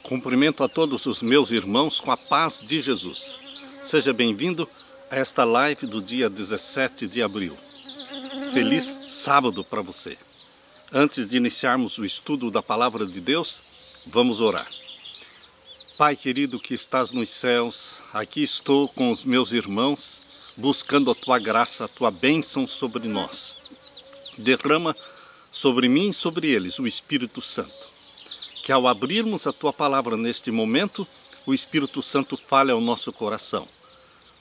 Cumprimento a todos os meus irmãos com a paz de Jesus. Seja bem-vindo a esta live do dia 17 de abril. Feliz sábado para você. Antes de iniciarmos o estudo da Palavra de Deus, vamos orar. Pai querido que estás nos céus, aqui estou com os meus irmãos, buscando a Tua graça, a Tua bênção sobre nós. Derrama sobre mim e sobre eles o Espírito Santo. Que ao abrirmos a Tua Palavra neste momento, o Espírito Santo fale ao nosso coração.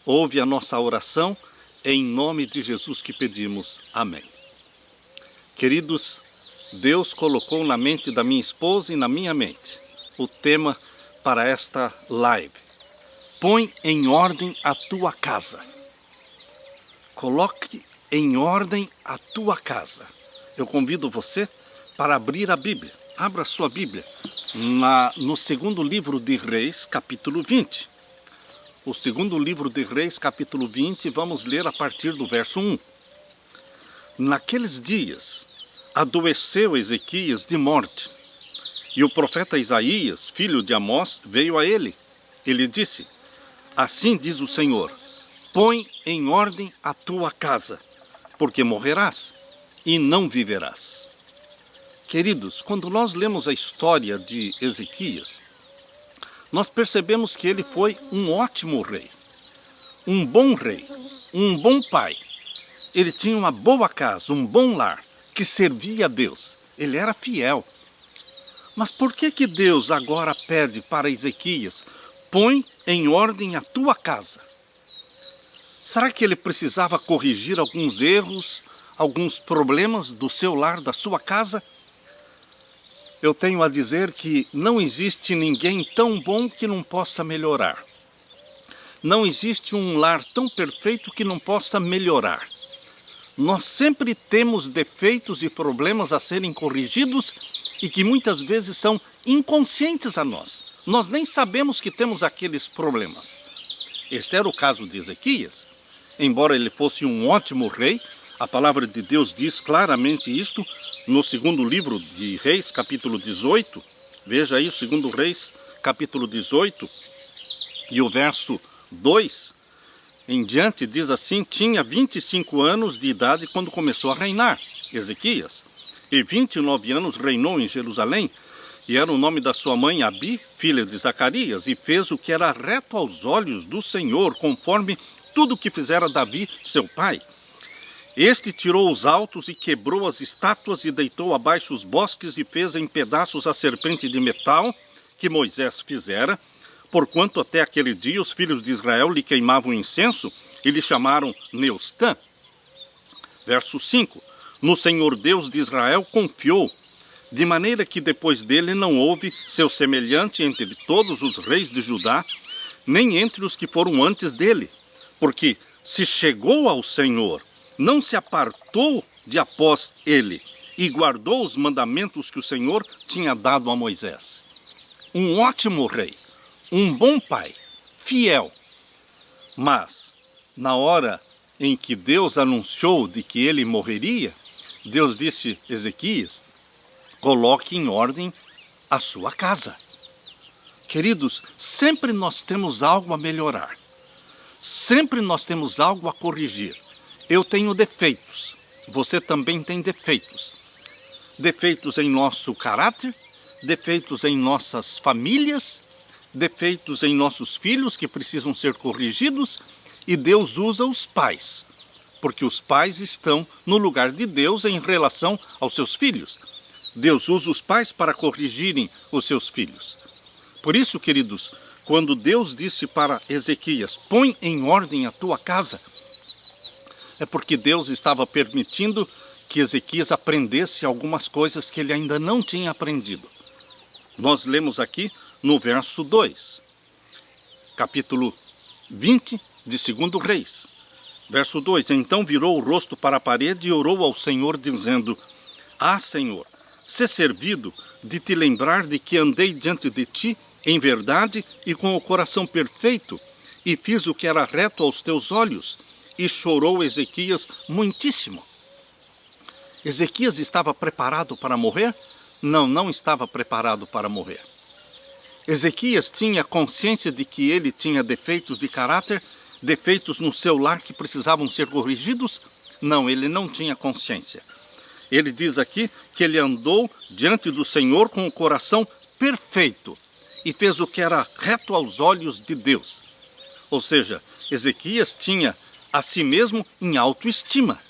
Ouve a nossa oração, em nome de Jesus que pedimos. Amém. Queridos, Deus colocou na mente da minha esposa e na minha mente o tema para esta live. Põe em ordem a tua casa. Coloque em ordem a tua casa. Eu convido você para abrir a Bíblia. Abra sua Bíblia no segundo livro de Reis, capítulo 20. O segundo livro de Reis, capítulo 20, vamos ler a partir do verso 1. Naqueles dias, adoeceu Ezequias de morte, e o profeta Isaías, filho de Amós, veio a ele. Ele disse: assim diz o Senhor, põe em ordem a tua casa, porque morrerás e não viverás. Queridos, quando nós lemos a história de Ezequias, nós percebemos que ele foi um ótimo rei, um bom pai. Ele tinha uma boa casa, um bom lar, que servia a Deus. Ele era fiel. Mas por que Deus agora pede para Ezequias, põe em ordem a tua casa? Será que ele precisava corrigir alguns erros, alguns problemas do seu lar, da sua casa? Eu tenho a dizer que não existe ninguém tão bom que não possa melhorar. Não existe um lar tão perfeito que não possa melhorar. Nós sempre temos defeitos e problemas a serem corrigidos e que muitas vezes são inconscientes a nós. Nós nem sabemos que temos aqueles problemas. Este era o caso de Ezequias. Embora ele fosse um ótimo rei, a palavra de Deus diz claramente isto no segundo livro de Reis, capítulo 18. Veja aí o segundo Reis, capítulo 18, e o verso 2 em diante diz assim: tinha 25 anos de idade quando começou a reinar Ezequias, e 29 anos reinou em Jerusalém, e era o nome da sua mãe Abi, filha de Zacarias, e fez o que era reto aos olhos do Senhor, conforme tudo o que fizera Davi, seu pai. Este tirou os altos e quebrou as estátuas e deitou abaixo os bosques e fez em pedaços a serpente de metal que Moisés fizera, porquanto até aquele dia os filhos de Israel lhe queimavam incenso e lhe chamaram Neustã. Verso 5. No Senhor Deus de Israel confiou, de maneira que depois dele não houve seu semelhante entre todos os reis de Judá, nem entre os que foram antes dele, porque se chegou ao Senhor, não se apartou de após ele, e guardou os mandamentos que o Senhor tinha dado a Moisés. Um ótimo rei, um bom pai, fiel. Mas, na hora em que Deus anunciou de que ele morreria, Deus disse a Ezequias: coloque em ordem a sua casa. Queridos, sempre nós temos algo a melhorar. Sempre nós temos algo a corrigir. Eu tenho defeitos, você também tem defeitos. Defeitos em nosso caráter, defeitos em nossas famílias, defeitos em nossos filhos que precisam ser corrigidos, e Deus usa os pais, porque os pais estão no lugar de Deus em relação aos seus filhos. Deus usa os pais para corrigirem os seus filhos. Por isso, queridos, quando Deus disse para Ezequias, põe em ordem a tua casa, é porque Deus estava permitindo que Ezequias aprendesse algumas coisas que ele ainda não tinha aprendido. Nós lemos aqui no verso 2, capítulo 20 de 2 Reis. Verso 2, então virou o rosto para a parede e orou ao Senhor, dizendo: ah, Senhor, sê servido de te lembrar de que andei diante de ti em verdade e com o coração perfeito, e fiz o que era reto aos teus olhos. E chorou Ezequias muitíssimo. Ezequias estava preparado para morrer? Não, não estava preparado para morrer. Ezequias tinha consciência de que ele tinha defeitos de caráter, defeitos no seu lar que precisavam ser corrigidos? Não, ele não tinha consciência. Ele diz aqui que ele andou diante do Senhor com o coração perfeito e fez o que era reto aos olhos de Deus. Ou seja, Ezequias tinha a si mesmo em autoestima.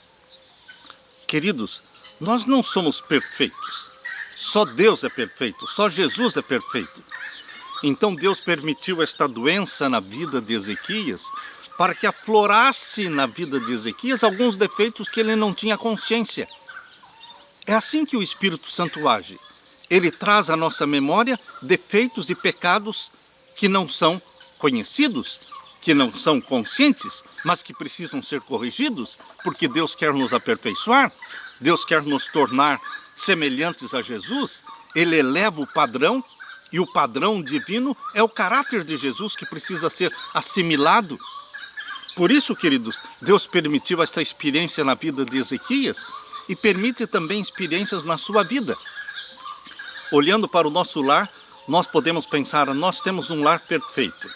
Queridos, nós não somos perfeitos. Só Deus é perfeito, só Jesus é perfeito. Então Deus permitiu esta doença na vida de Ezequias para que aflorasse na vida de Ezequias alguns defeitos que ele não tinha consciência. É assim que o Espírito Santo age. Ele traz à nossa memória defeitos e pecados que não são conhecidos, que não são conscientes, mas que precisam ser corrigidos, porque Deus quer nos aperfeiçoar, Deus quer nos tornar semelhantes a Jesus. Ele eleva o padrão, e o padrão divino é o caráter de Jesus que precisa ser assimilado. Por isso, queridos, Deus permitiu esta experiência na vida de Ezequias e permite também experiências na sua vida. Olhando para o nosso lar, nós podemos pensar, nós temos um lar perfeito.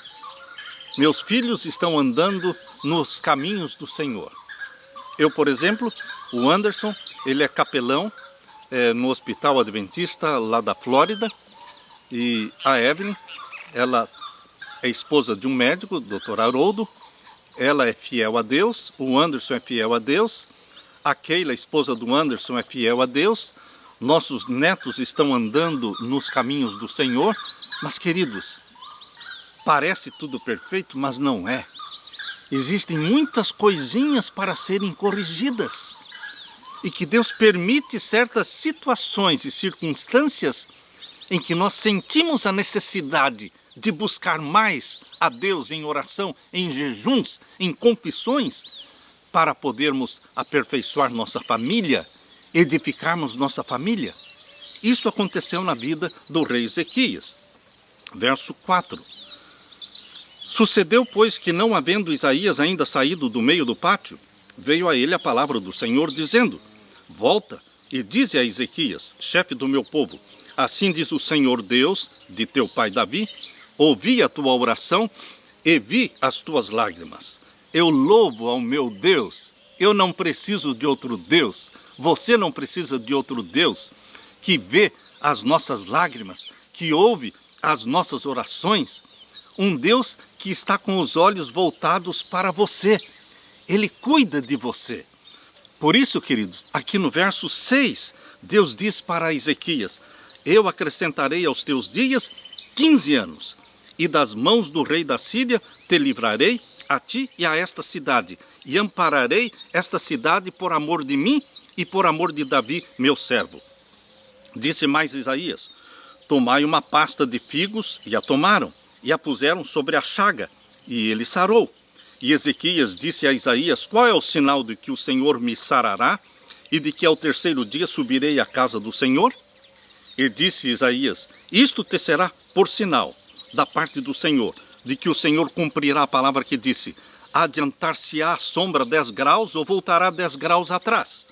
Meus filhos estão andando nos caminhos do Senhor. Eu, por exemplo, o Anderson, ele é capelão no Hospital Adventista lá da Flórida. E a Evelyn, ela é esposa de um médico, Dr. Haroldo. Ela é fiel a Deus, o Anderson é fiel a Deus. A Keila, esposa do Anderson, é fiel a Deus. Nossos netos estão andando nos caminhos do Senhor. Mas, queridos, parece tudo perfeito, mas não é. Existem muitas coisinhas para serem corrigidas. E que Deus permite certas situações e circunstâncias em que nós sentimos a necessidade de buscar mais a Deus em oração, em jejuns, em confissões, para podermos aperfeiçoar nossa família, edificarmos nossa família. Isso aconteceu na vida do rei Ezequias. Verso 4. Sucedeu, pois, que não havendo Isaías ainda saído do meio do pátio, veio a ele a palavra do Senhor, dizendo: volta e dize a Ezequias, chefe do meu povo, assim diz o Senhor Deus de teu pai Davi, ouvi a tua oração e vi as tuas lágrimas. Eu louvo ao meu Deus, eu não preciso de outro Deus, você não precisa de outro Deus, que vê as nossas lágrimas, que ouve as nossas orações, um Deus que está com os olhos voltados para você, Ele cuida de você. Por isso, queridos, aqui no verso 6, Deus diz para Ezequias: eu acrescentarei aos teus dias 15 anos, e das mãos do rei da Síria te livrarei, a ti e a esta cidade, e ampararei esta cidade por amor de mim e por amor de Davi, meu servo. Disse mais Isaías: tomai uma pasta de figos, e a tomaram, e a puseram sobre a chaga, e ele sarou. E Ezequias disse a Isaías: qual é o sinal de que o Senhor me sarará, e de que ao terceiro dia subirei à casa do Senhor? E disse Isaías: isto te será por sinal da parte do Senhor, de que o Senhor cumprirá a palavra que disse: adiantar-se-á a sombra 10 graus ou voltará 10 graus atrás.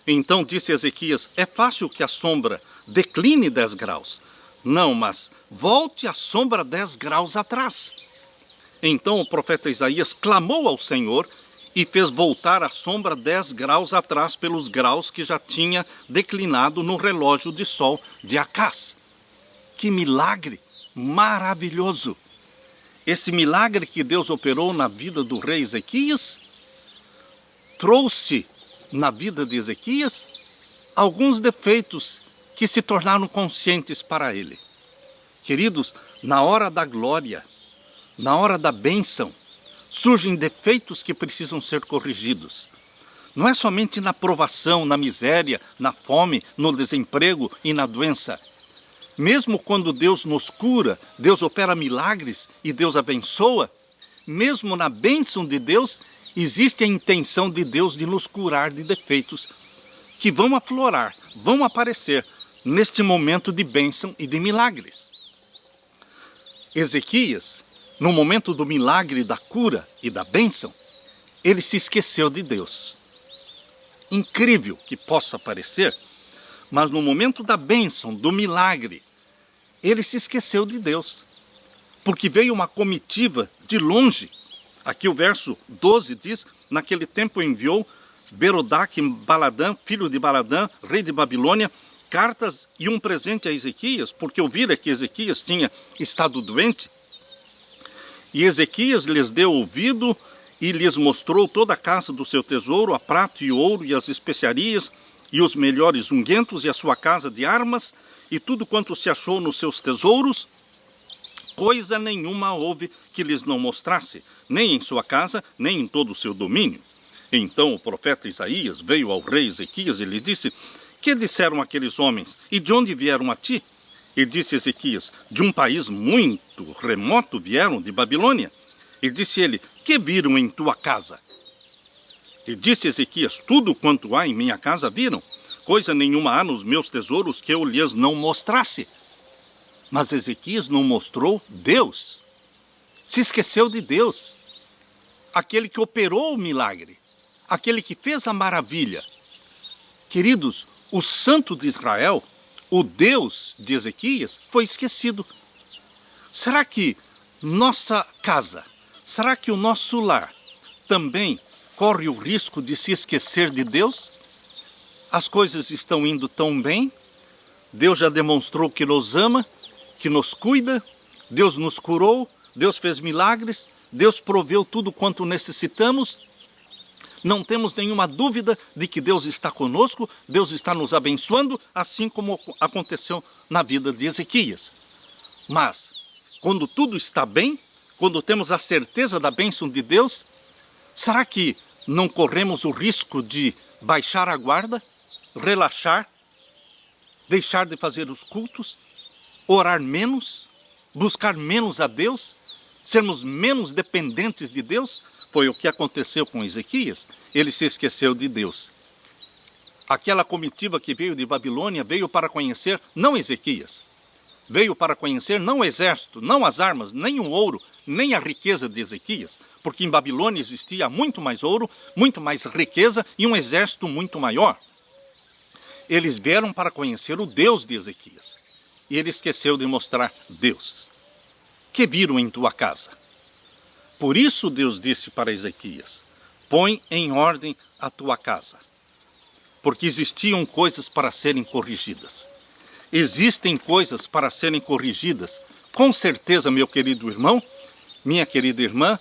Então disse Ezequias: é fácil que a sombra decline 10 graus. Não, mas volte a sombra 10 graus atrás. Então o profeta Isaías clamou ao Senhor e fez voltar a sombra 10 graus atrás pelos graus que já tinha declinado no relógio de sol de Acás. Que milagre maravilhoso! Esse milagre que Deus operou na vida do rei Ezequias trouxe na vida de Ezequias alguns defeitos que se tornaram conscientes para ele. Queridos, na hora da glória, na hora da bênção, surgem defeitos que precisam ser corrigidos. Não é somente na provação, na miséria, na fome, no desemprego e na doença. Mesmo quando Deus nos cura, Deus opera milagres e Deus abençoa, mesmo na bênção de Deus, existe a intenção de Deus de nos curar de defeitos que vão aflorar, vão aparecer neste momento de bênção e de milagres. Ezequias, no momento do milagre, da cura e da bênção, ele se esqueceu de Deus. Incrível que possa parecer, mas no momento da bênção, do milagre, ele se esqueceu de Deus, porque veio uma comitiva de longe. Aqui o verso 12 diz: naquele tempo enviou Berodaque Baladã, filho de Baladã, rei de Babilônia, cartas e um presente a Ezequias, porque ouvira que Ezequias tinha estado doente. E Ezequias lhes deu ouvido e lhes mostrou toda a casa do seu tesouro, a prata e ouro e as especiarias, e os melhores unguentos, e a sua casa de armas, e tudo quanto se achou nos seus tesouros. Coisa nenhuma houve que lhes não mostrasse, nem em sua casa, nem em todo o seu domínio. Então o profeta Isaías veio ao rei Ezequias e lhe disse: que disseram aqueles homens, e de onde vieram a ti? E disse Ezequias: de um país muito remoto vieram, de Babilônia. E disse ele: que viram em tua casa? E disse Ezequias: tudo quanto há em minha casa viram. Coisa nenhuma há nos meus tesouros que eu lhes não mostrasse. Mas Ezequias não mostrou Deus. Se esqueceu de Deus. Aquele que operou o milagre. Aquele que fez a maravilha. Queridos, o santo de Israel, o Deus de Ezequias, foi esquecido. Será que nossa casa, será que o nosso lar também corre o risco de se esquecer de Deus? As coisas estão indo tão bem, Deus já demonstrou que nos ama, que nos cuida, Deus nos curou, Deus fez milagres, Deus proveu tudo quanto necessitamos. Não temos nenhuma dúvida de que Deus está conosco, Deus está nos abençoando, assim como aconteceu na vida de Ezequias. Mas, quando tudo está bem, quando temos a certeza da bênção de Deus, será que não corremos o risco de baixar a guarda, relaxar, deixar de fazer os cultos, orar menos, buscar menos a Deus, sermos menos dependentes de Deus? Foi o que aconteceu com Ezequias. Ele se esqueceu de Deus. Aquela comitiva que veio de Babilônia veio para conhecer não Ezequias. Veio para conhecer não o exército, não as armas, nem o ouro, nem a riqueza de Ezequias. Porque em Babilônia existia muito mais ouro, muito mais riqueza e um exército muito maior. Eles vieram para conhecer o Deus de Ezequias. E ele esqueceu de mostrar Deus. Que viram em tua casa? Por isso Deus disse para Ezequias: põe em ordem a tua casa. Porque existiam coisas para serem corrigidas. Existem coisas para serem corrigidas. Com certeza, meu querido irmão, minha querida irmã,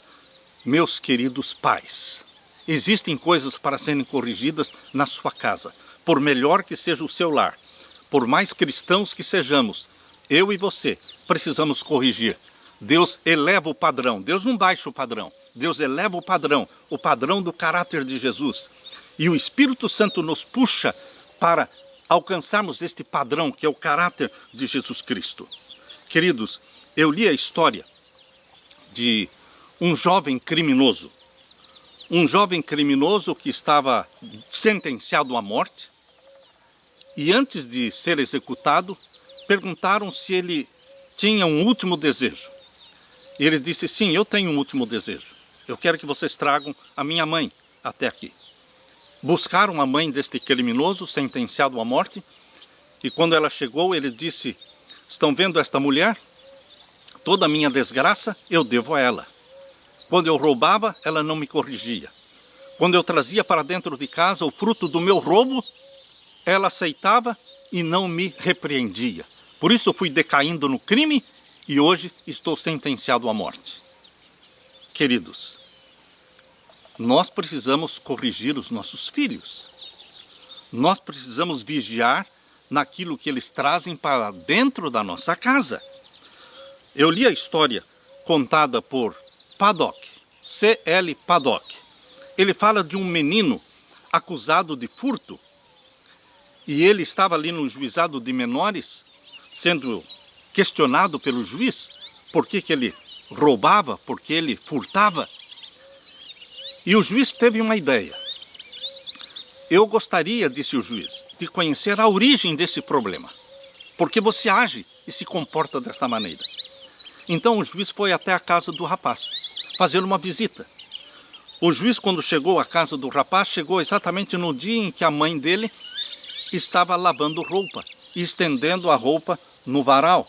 meus queridos pais. Existem coisas para serem corrigidas na sua casa. Por melhor que seja o seu lar, por mais cristãos que sejamos, eu e você precisamos corrigir. Deus eleva o padrão, Deus não baixa o padrão, Deus eleva o padrão do caráter de Jesus. E o Espírito Santo nos puxa para alcançarmos este padrão que é o caráter de Jesus Cristo. Queridos, eu li a história de um jovem criminoso que estava sentenciado à morte, e antes de ser executado, perguntaram se ele tinha um último desejo. E ele disse: sim, eu tenho um último desejo. Eu quero que vocês tragam a minha mãe até aqui. Buscaram a mãe deste criminoso sentenciado à morte, e quando ela chegou, ele disse: estão vendo esta mulher? Toda a minha desgraça eu devo a ela. Quando eu roubava, ela não me corrigia. Quando eu trazia para dentro de casa o fruto do meu roubo, ela aceitava e não me repreendia. Por isso eu fui decaindo no crime e hoje estou sentenciado à morte. Queridos, nós precisamos corrigir os nossos filhos. Nós precisamos vigiar naquilo que eles trazem para dentro da nossa casa. Eu li a história contada por Paddock, C.L. Paddock. Ele fala de um menino acusado de furto. E ele estava ali no juizado de menores, sendo questionado pelo juiz, por que ele roubava, por que ele furtava. E o juiz teve uma ideia. Eu gostaria, disse o juiz, de conhecer a origem desse problema. Por que você age e se comporta desta maneira? Então o juiz foi até a casa do rapaz, fazer uma visita. O juiz, quando chegou à casa do rapaz, chegou exatamente no dia em que a mãe dele estava lavando roupa e estendendo a roupa no varal.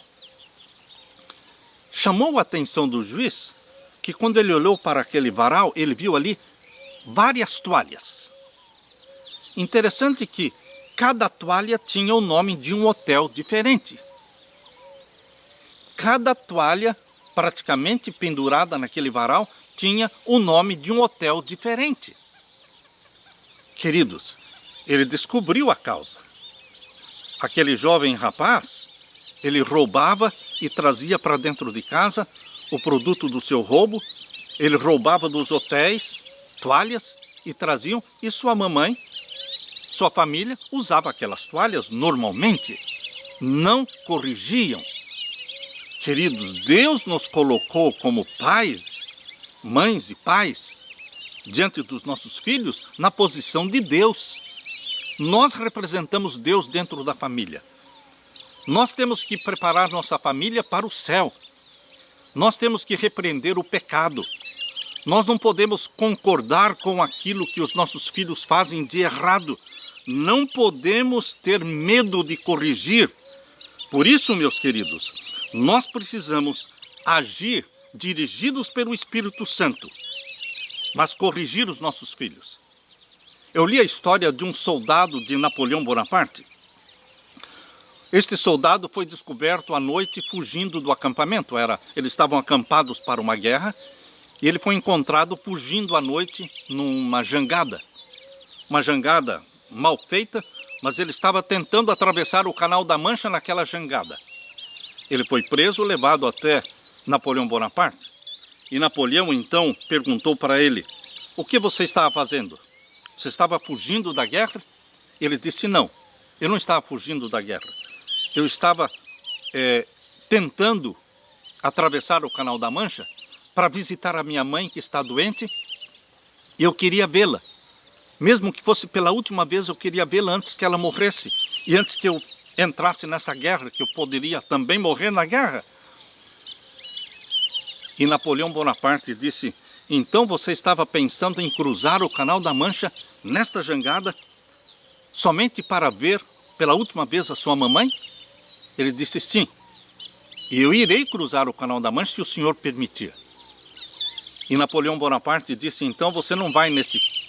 chamou a atenção do juiz que quando ele olhou para aquele varal, ele viu ali várias toalhas. Interessante que cada toalha tinha o nome de um hotel diferente. Cada toalha, praticamente pendurada naquele varal, tinha o nome de um hotel diferente. Queridos, ele descobriu a causa. Aquele jovem rapaz, ele roubava e trazia para dentro de casa o produto do seu roubo. Ele roubava dos hotéis toalhas e traziam, e sua mamãe, sua família, usava aquelas toalhas normalmente, não corrigiam. Queridos, Deus nos colocou como pais, mães e pais, diante dos nossos filhos, na posição de Deus. Nós representamos Deus dentro da família. Nós temos que preparar nossa família para o céu. Nós temos que repreender o pecado. Nós não podemos concordar com aquilo que os nossos filhos fazem de errado. Não podemos ter medo de corrigir. Por isso, meus queridos, nós precisamos agir dirigidos pelo Espírito Santo, mas corrigir os nossos filhos. Eu li a história de um soldado de Napoleão Bonaparte. Este soldado foi descoberto à noite fugindo do acampamento. Eles estavam acampados para uma guerra e ele foi encontrado fugindo à noite numa jangada. Uma jangada mal feita, mas ele estava tentando atravessar o Canal da Mancha naquela jangada. Ele foi preso, levado até Napoleão Bonaparte. E Napoleão então perguntou para ele: o que você estava fazendo? Você estava fugindo da guerra? Ele disse: não, eu não estava fugindo da guerra. Eu estava tentando atravessar o Canal da Mancha para visitar a minha mãe que está doente e eu queria vê-la. Mesmo que fosse pela última vez, eu queria vê-la antes que ela morresse e antes que eu entrasse nessa guerra, que eu poderia também morrer na guerra. E Napoleão Bonaparte disse: então você estava pensando em cruzar o Canal da Mancha nesta jangada somente para ver pela última vez a sua mamãe? Ele disse: sim, e eu irei cruzar o Canal da Mancha se o senhor permitir. E Napoleão Bonaparte disse: então você não vai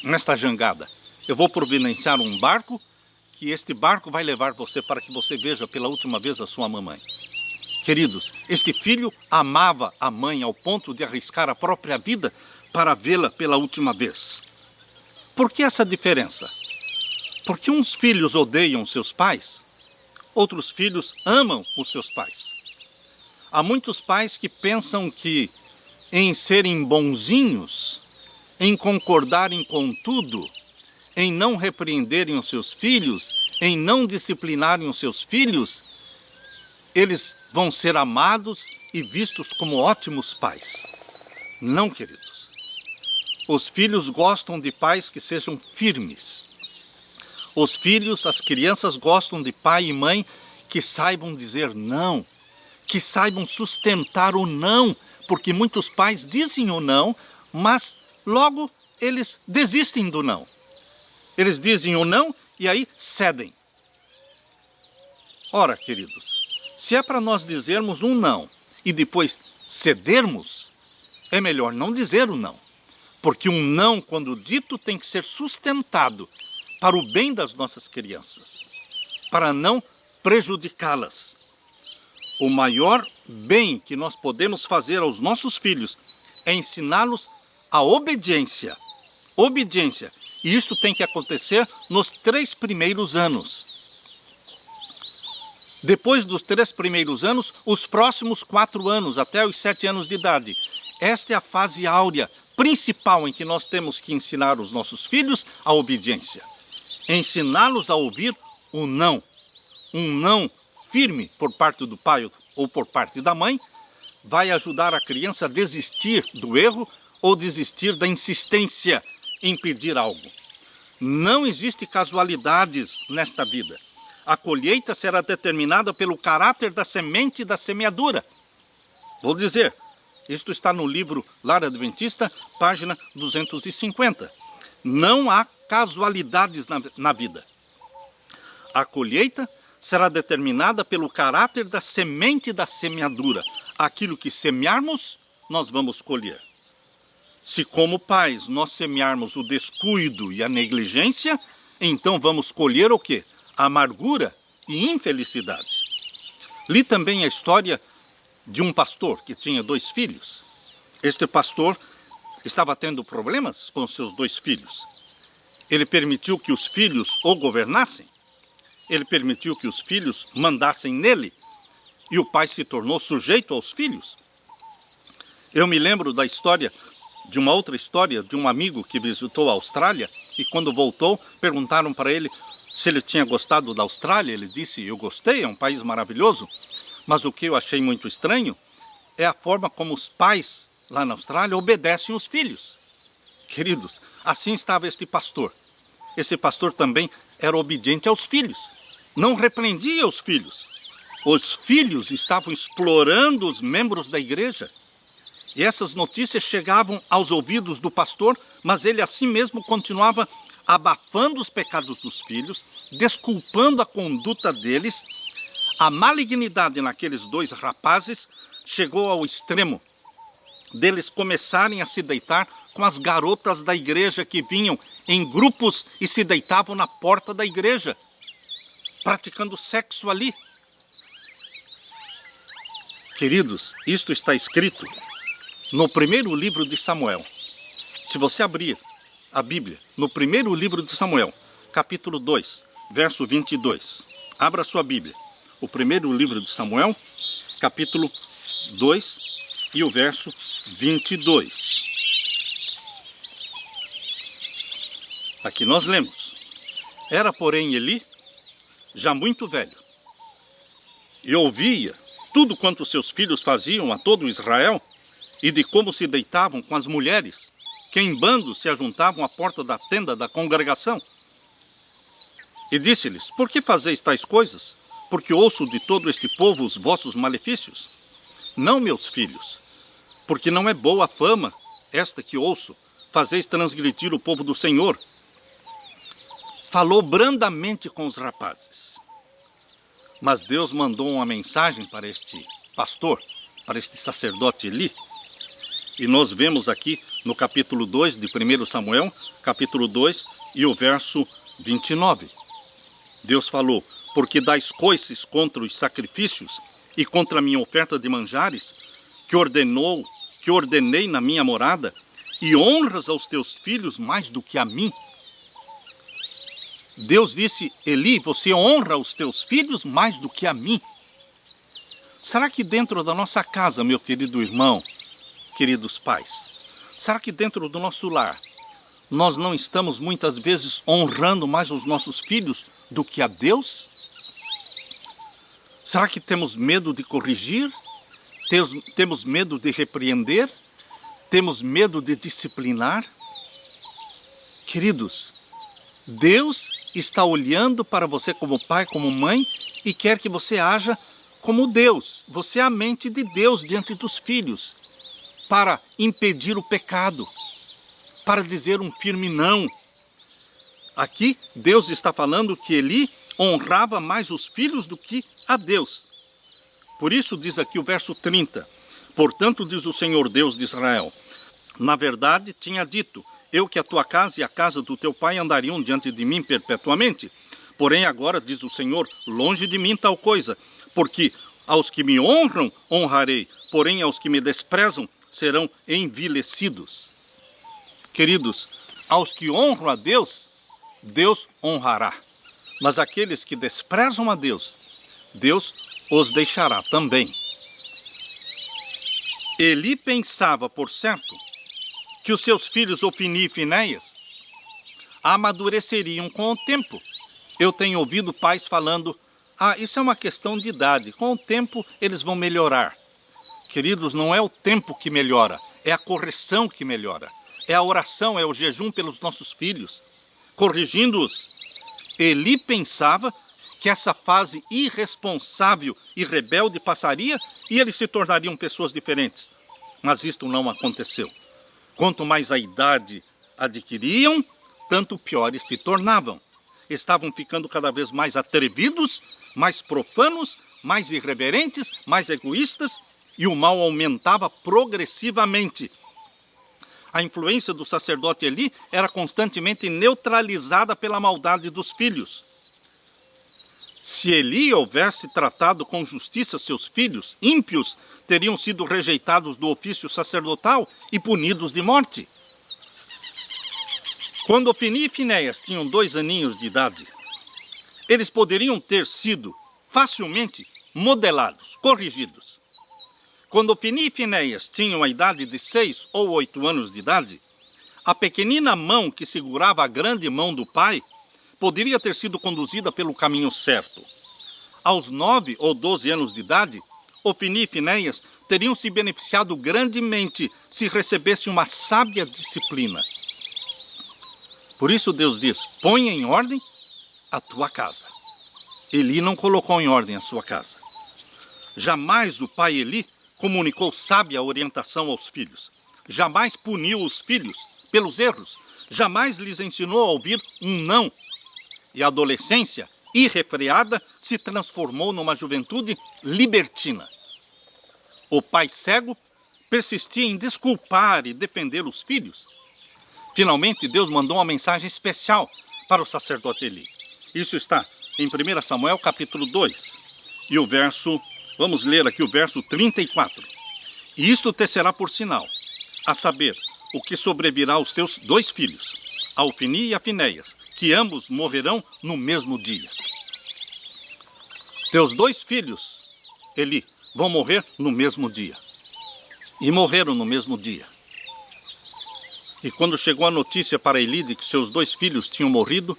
nesta jangada. Eu vou providenciar um barco, que este barco vai levar você para que você veja pela última vez a sua mamãe. Queridos, este filho amava a mãe ao ponto de arriscar a própria vida para vê-la pela última vez. Por que essa diferença? Porque uns filhos odeiam seus pais, outros filhos amam os seus pais. Há muitos pais que pensam que em serem bonzinhos, em concordarem com tudo, em não repreenderem os seus filhos, em não disciplinarem os seus filhos, eles vão ser amados e vistos como ótimos pais. Não, queridos. Os filhos gostam de pais que sejam firmes. Os filhos, as crianças gostam de pai e mãe que saibam dizer não, que saibam sustentar o não, porque muitos pais dizem o não, mas logo eles desistem do não. Eles dizem o não e aí cedem. Ora, queridos, se é para nós dizermos um não e depois cedermos, é melhor não dizer o não. Porque um não, quando dito, tem que ser sustentado para o bem das nossas crianças, para não prejudicá-las. O maior bem que nós podemos fazer aos nossos filhos é ensiná-los a obediência. Obediência. E isso tem que acontecer nos 3 primeiros anos. Depois dos 3 primeiros anos, os próximos 4 anos, até os 7 anos de idade. Esta é a fase áurea principal em que nós temos que ensinar os nossos filhos a obediência. Ensiná-los a ouvir o não. Um não firme por parte do pai ou por parte da mãe vai ajudar a criança a desistir do erro ou desistir da insistência em pedir algo. Não existe casualidades nesta vida. A colheita será determinada pelo caráter da semente e da semeadura. Vou dizer, isto está no livro Lar Adventista, página 250. Não há casualidades na vida. A colheita será determinada pelo caráter da semente e da semeadura. aquilo que semearmos, nós vamos colher. Se como pais nós semearmos o descuido e a negligência, então vamos colher o quê? A amargura e infelicidade. Li também a história de um pastor que tinha 2 filhos. Este pastor estava tendo problemas com seus 2 filhos. Ele permitiu que os filhos o governassem. Ele permitiu que os filhos mandassem nele. E o pai se tornou sujeito aos filhos. Eu me lembro da história, de uma outra história, de um amigo que visitou a Austrália e quando voltou, perguntaram para ele se ele tinha gostado da Austrália. Ele disse, eu gostei, é um país maravilhoso. Mas o que eu achei muito estranho é a forma como os pais lá na Austrália obedecem os filhos. Queridos, assim estava este pastor. Esse pastor também era obediente aos filhos. Não repreendia os filhos. Os filhos estavam explorando os membros da igreja. E essas notícias chegavam aos ouvidos do pastor, mas ele assim mesmo continuava abafando os pecados dos filhos, desculpando a conduta deles. A malignidade naqueles 2 rapazes chegou ao extremo deles começarem a se deitar com as garotas da igreja que vinham em grupos e se deitavam na porta da igreja, praticando sexo ali. Queridos, isto está escrito no primeiro livro de Samuel. Se você abrir a Bíblia, no primeiro livro de Samuel, capítulo 2, verso 22. Abra sua Bíblia. O primeiro livro de Samuel, capítulo 2 e o verso 22. Aqui nós lemos. Era, porém, Eli já muito velho, e ouvia tudo quanto seus filhos faziam a todo Israel, e de como se deitavam com as mulheres, que em bandos se ajuntavam à porta da tenda da congregação. E disse-lhes, por que fazeis tais coisas? Porque ouço de todo este povo os vossos malefícios. Não, meus filhos, porque não é boa a fama esta que ouço, fazeis transgredir o povo do Senhor. Falou brandamente com os rapazes. Mas Deus mandou uma mensagem para este pastor, para este sacerdote Eli. E nós vemos aqui no capítulo 2 de 1 Samuel, capítulo 2 e o verso 29. Deus falou, porque dais coices contra os sacrifícios e contra a minha oferta de manjares, que ordenei na minha morada, e honras aos teus filhos mais do que a mim. Deus disse, Eli, você honra os teus filhos mais do que a mim. Será que dentro da nossa casa, meu querido irmão, queridos pais, será que dentro do nosso lar, nós não estamos muitas vezes honrando mais os nossos filhos do que a Deus? Será que temos medo de corrigir? Temos medo de repreender? Temos medo de disciplinar? Queridos, Deus está olhando para você como pai, como mãe, e quer que você haja como Deus. Você é a mente de Deus diante dos filhos, para impedir o pecado, para dizer um firme não. Aqui, Deus está falando que Eli honrava mais os filhos do que a Deus. Por isso diz aqui o verso 30, portanto diz o Senhor Deus de Israel, na verdade tinha dito, eu que a tua casa e a casa do teu pai andariam diante de mim perpetuamente. Porém agora, diz o Senhor, longe de mim tal coisa, porque aos que me honram, honrarei, porém aos que me desprezam, serão envilecidos. Queridos, aos que honram a Deus, Deus honrará. Mas aqueles que desprezam a Deus, Deus os deixará também. Eli pensava, por certo, que os seus filhos Ofni e Finéias amadureceriam com o tempo. Eu tenho ouvido pais falando, isso é uma questão de idade, com o tempo eles vão melhorar. Queridos, não é o tempo que melhora, é a correção que melhora. É a oração, é o jejum pelos nossos filhos, corrigindo-os. Eli pensava que essa fase irresponsável e rebelde passaria e eles se tornariam pessoas diferentes. Mas isto não aconteceu. Quanto mais a idade adquiriam, tanto piores se tornavam. Estavam ficando cada vez mais atrevidos, mais profanos, mais irreverentes, mais egoístas, mais insensatos. Queridos, Deus está falando que Eli honrava mais os filhos do que a Deus. Será que dentro da nossa casa, meu querido irmão, queridos pais, será que dentro do nosso lar, nós não estamos muitas vezes honrando mais os nossos filhos do que a Deus? e o mal aumentava progressivamente. A influência do sacerdote Eli era constantemente neutralizada pela maldade dos filhos. Se Eli houvesse tratado com justiça seus filhos, ímpios teriam sido rejeitados do ofício sacerdotal e punidos de morte. Quando Ofni e Finéias tinham 2 aninhos de idade, eles poderiam ter sido facilmente modelados, corrigidos. Quando Ofni e Finéias tinham a idade de 6 ou 8 anos de idade, a pequenina mão que segurava a grande mão do pai poderia ter sido conduzida pelo caminho certo. Aos 9 ou 12 anos de idade, Ofni e Finéias teriam se beneficiado grandemente se recebessem uma sábia disciplina. Por isso Deus diz, ponha em ordem a tua casa. Eli não colocou em ordem a sua casa. Jamais o pai Eli comunicou sábia orientação aos filhos. Jamais puniu os filhos pelos erros. Jamais lhes ensinou a ouvir um não. E a adolescência, irrefreada, se transformou numa juventude libertina. O pai cego persistia em desculpar e defender os filhos. Finalmente, Deus mandou uma mensagem especial para o sacerdote Eli. Isso está em 1 Samuel capítulo 2. E o verso, vamos ler aqui o verso 34. E isto te será por sinal, a saber, o que sobrevirá aos teus 2 filhos, a Ofni e a Finéias, que ambos morrerão no mesmo dia. Teus 2 filhos, Eli, vão morrer no mesmo dia. E morreram no mesmo dia. E quando chegou a notícia para Eli de que seus 2 filhos tinham morrido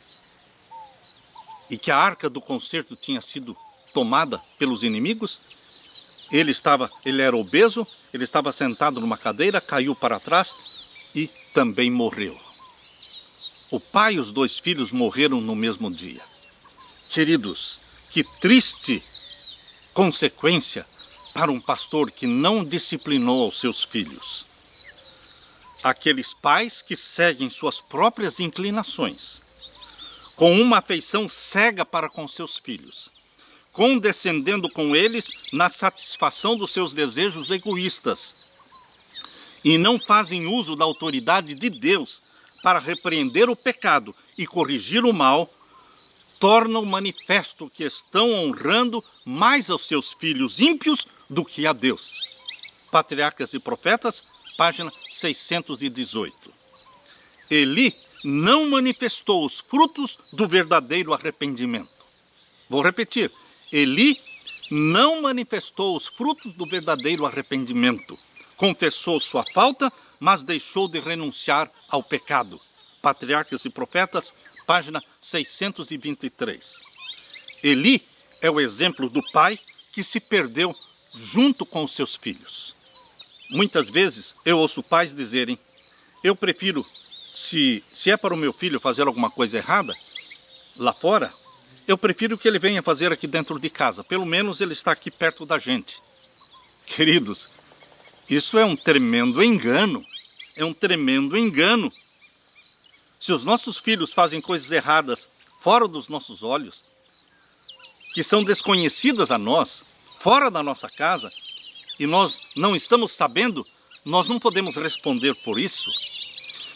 e que a arca do concerto tinha sido tomada pelos inimigos, ele era obeso, ele estava sentado numa cadeira, caiu para trás e também morreu. O pai e os 2 filhos morreram no mesmo dia. Queridos, que triste consequência para um pastor que não disciplinou os seus filhos. Aqueles pais que seguem suas próprias inclinações, com uma afeição cega para com seus filhos, condescendendo com eles na satisfação dos seus desejos egoístas, e não fazem uso da autoridade de Deus para repreender o pecado e corrigir o mal, tornam manifesto que estão honrando mais aos seus filhos ímpios do que a Deus. Patriarcas e Profetas, página 618. Eli não manifestou os frutos do verdadeiro arrependimento. Vou repetir. Eli não manifestou os frutos do verdadeiro arrependimento. Confessou sua falta, mas deixou de renunciar ao pecado. Patriarcas e Profetas, página 623. Eli é o exemplo do pai que se perdeu junto com os seus filhos. Muitas vezes eu ouço pais dizerem, eu prefiro, se é para o meu filho fazer alguma coisa errada, lá fora, eu prefiro que ele venha fazer aqui dentro de casa, pelo menos ele está aqui perto da gente. Queridos, isso é um tremendo engano, Se os nossos filhos fazem coisas erradas fora dos nossos olhos, que são desconhecidas a nós, fora da nossa casa, e nós não estamos sabendo, nós não podemos responder por isso.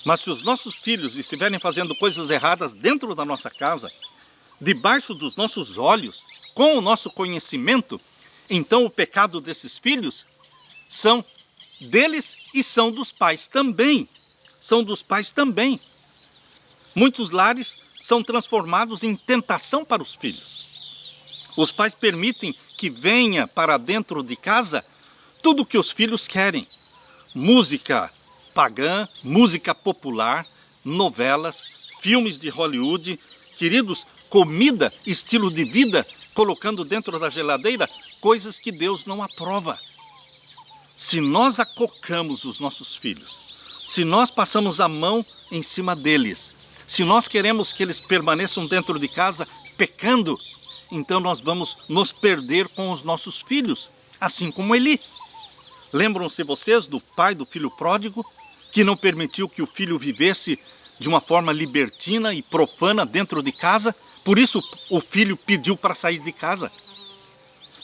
Mas se os nossos filhos estiverem fazendo coisas erradas dentro da nossa casa, debaixo dos nossos olhos, com o nosso conhecimento, então o pecado desses filhos são deles e são dos pais também. Muitos lares são transformados em tentação para os filhos. Os pais permitem que venha para dentro de casa tudo o que os filhos querem. Música pagã, música popular, novelas, filmes de Hollywood, queridos, comida, estilo de vida, colocando dentro da geladeira coisas que Deus não aprova. Se nós acocamos os nossos filhos, se nós passamos a mão em cima deles, se nós queremos que eles permaneçam dentro de casa pecando, então nós vamos nos perder com os nossos filhos, assim como Eli. Lembram-se vocês do pai do filho pródigo, que não permitiu que o filho vivesse de uma forma libertina e profana dentro de casa? Por isso o filho pediu para sair de casa.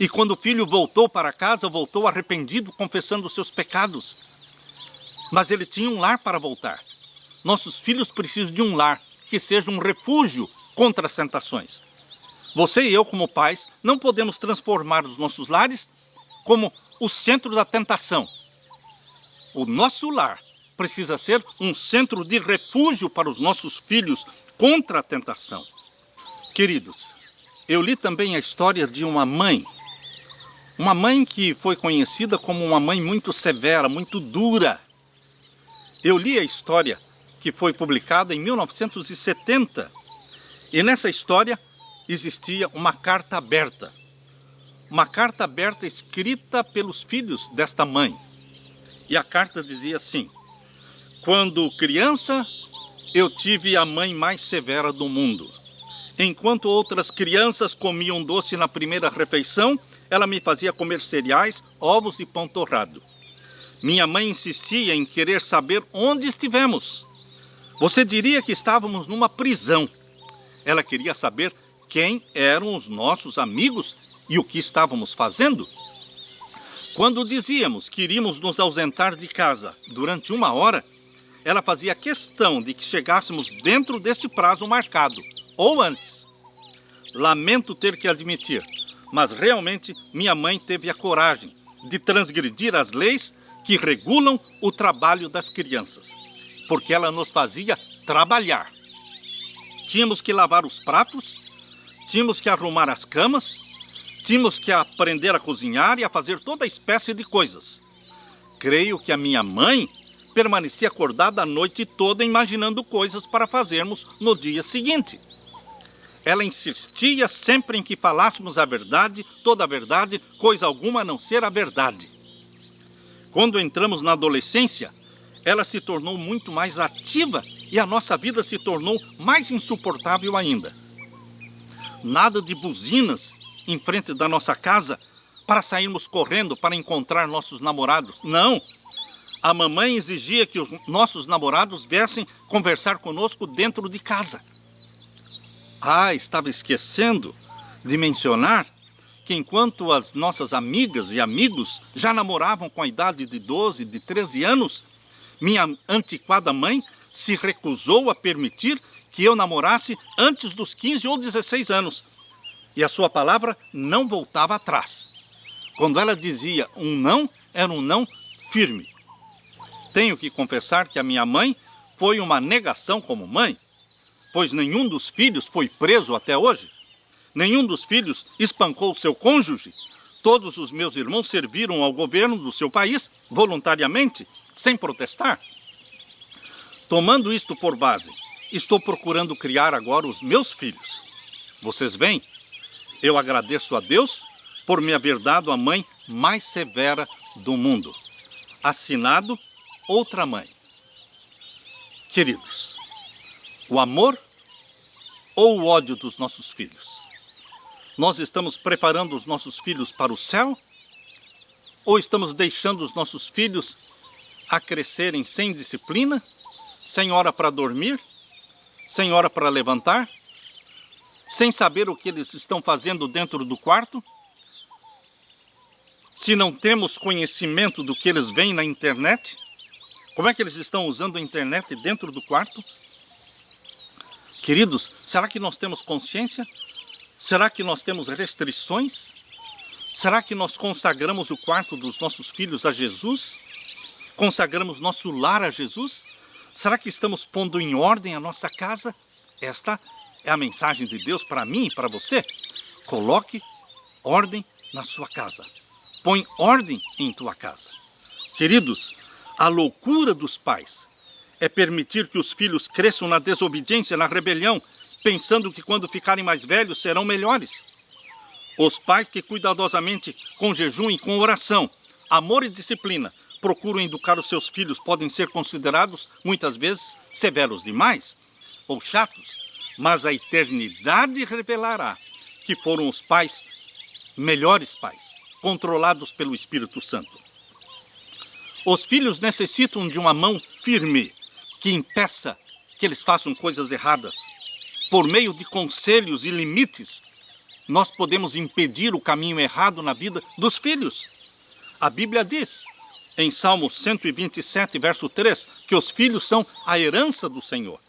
E quando o filho voltou para casa, voltou arrependido, confessando os seus pecados. Mas ele tinha um lar para voltar. Nossos filhos precisam de um lar que seja um refúgio contra as tentações. Você e eu, como pais, não podemos transformar os nossos lares como o centro da tentação. O nosso lar precisa ser um centro de refúgio para os nossos filhos contra a tentação. Queridos, eu li também a história de uma mãe que foi conhecida como uma mãe muito severa, muito dura. Eu li a história que foi publicada em 1970, e nessa história existia uma carta aberta escrita pelos filhos desta mãe. E a carta dizia assim: quando criança, eu tive a mãe mais severa do mundo. Enquanto outras crianças comiam doce na primeira refeição, ela me fazia comer cereais, ovos e pão torrado. Minha mãe insistia em querer saber onde estivemos. Você diria que estávamos numa prisão. Ela queria saber quem eram os nossos amigos e o que estávamos fazendo. Quando dizíamos que iríamos nos ausentar de casa durante 1 hora, ela fazia questão de que chegássemos dentro desse prazo marcado, ou antes. Lamento ter que admitir, mas realmente minha mãe teve a coragem de transgredir as leis que regulam o trabalho das crianças, porque ela nos fazia trabalhar. Tínhamos que lavar os pratos, tínhamos que arrumar as camas, tínhamos que aprender a cozinhar e a fazer toda espécie de coisas. Creio que a minha mãe permanecia acordada a noite toda imaginando coisas para fazermos no dia seguinte. Ela insistia sempre em que falássemos a verdade, toda a verdade, coisa alguma a não ser a verdade. Quando entramos na adolescência, ela se tornou muito mais ativa e a nossa vida se tornou mais insuportável ainda. Nada de buzinas em frente da nossa casa para sairmos correndo para encontrar nossos namorados. Não! A mamãe exigia que os nossos namorados viessem conversar conosco dentro de casa. Estava esquecendo de mencionar que enquanto as nossas amigas e amigos já namoravam com a idade de 12, de 13 anos, minha antiquada mãe se recusou a permitir que eu namorasse antes dos 15 ou 16 anos. E a sua palavra não voltava atrás. Quando ela dizia um não, era um não firme. Tenho que confessar que a minha mãe foi uma negação como mãe, pois nenhum dos filhos foi preso até hoje. Nenhum dos filhos espancou seu cônjuge. Todos os meus irmãos serviram ao governo do seu país voluntariamente, sem protestar. Tomando isto por base, estou procurando criar agora os meus filhos. Vocês veem? Eu agradeço a Deus por me haver dado a mãe mais severa do mundo. Assinado, outra mãe. Queridos, o amor ou o ódio dos nossos filhos? Nós estamos preparando os nossos filhos para o céu? Ou estamos deixando os nossos filhos a crescerem sem disciplina, sem hora para dormir, sem hora para levantar, sem saber o que eles estão fazendo dentro do quarto? Se não temos conhecimento do que eles veem na internet, como é que eles estão usando a internet dentro do quarto? Queridos, será que nós temos consciência? Será que nós temos restrições? Será que nós consagramos o quarto dos nossos filhos a Jesus? Consagramos nosso lar a Jesus? Será que estamos pondo em ordem a nossa casa? Esta é a mensagem de Deus para mim e para você. Coloque ordem na sua casa. Põe ordem em tua casa. Queridos, a loucura dos pais é permitir que os filhos cresçam na desobediência, na rebelião, pensando que quando ficarem mais velhos serão melhores. Os pais que cuidadosamente, com jejum e com oração, amor e disciplina, procuram educar os seus filhos podem ser considerados, muitas vezes, severos demais ou chatos, mas a eternidade revelará que foram os pais, melhores pais, controlados pelo Espírito Santo. Os filhos necessitam de uma mão firme que impeça que eles façam coisas erradas, por meio de conselhos e limites nós podemos impedir o caminho errado na vida dos filhos. A Bíblia diz, em Salmo 127, verso 3, que os filhos são a herança do Senhor.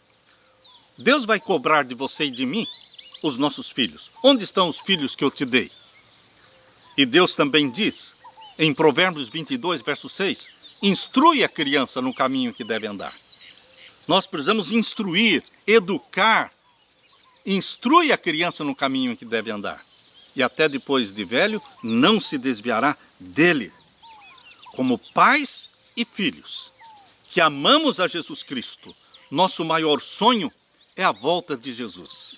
Deus vai cobrar de você e de mim os nossos filhos. Onde estão os filhos que eu te dei? E Deus também diz, em Provérbios 22, verso 6, instrui a criança no caminho que deve andar. Nós precisamos instruir, educar. Instrui a criança no caminho que deve andar. E até depois de velho, não se desviará dele. Como pais e filhos, que amamos a Jesus Cristo, nosso maior sonho é a volta de Jesus.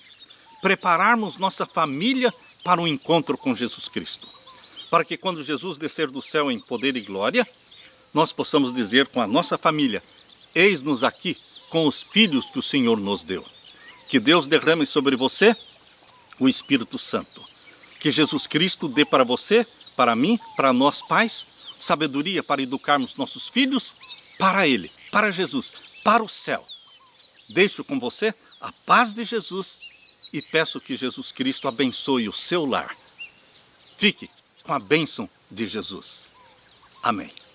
Prepararmos nossa família para o encontro com Jesus Cristo. Para que quando Jesus descer do céu em poder e glória, nós possamos dizer com a nossa família, eis-nos aqui com os filhos que o Senhor nos deu. Que Deus derrame sobre você o Espírito Santo. Que Jesus Cristo dê para você, para mim, para nós pais, sabedoria para educarmos nossos filhos para Ele, para Jesus, para o céu. Deixo com você a paz de Jesus e peço que Jesus Cristo abençoe o seu lar. Fique com a bênção de Jesus. Amém.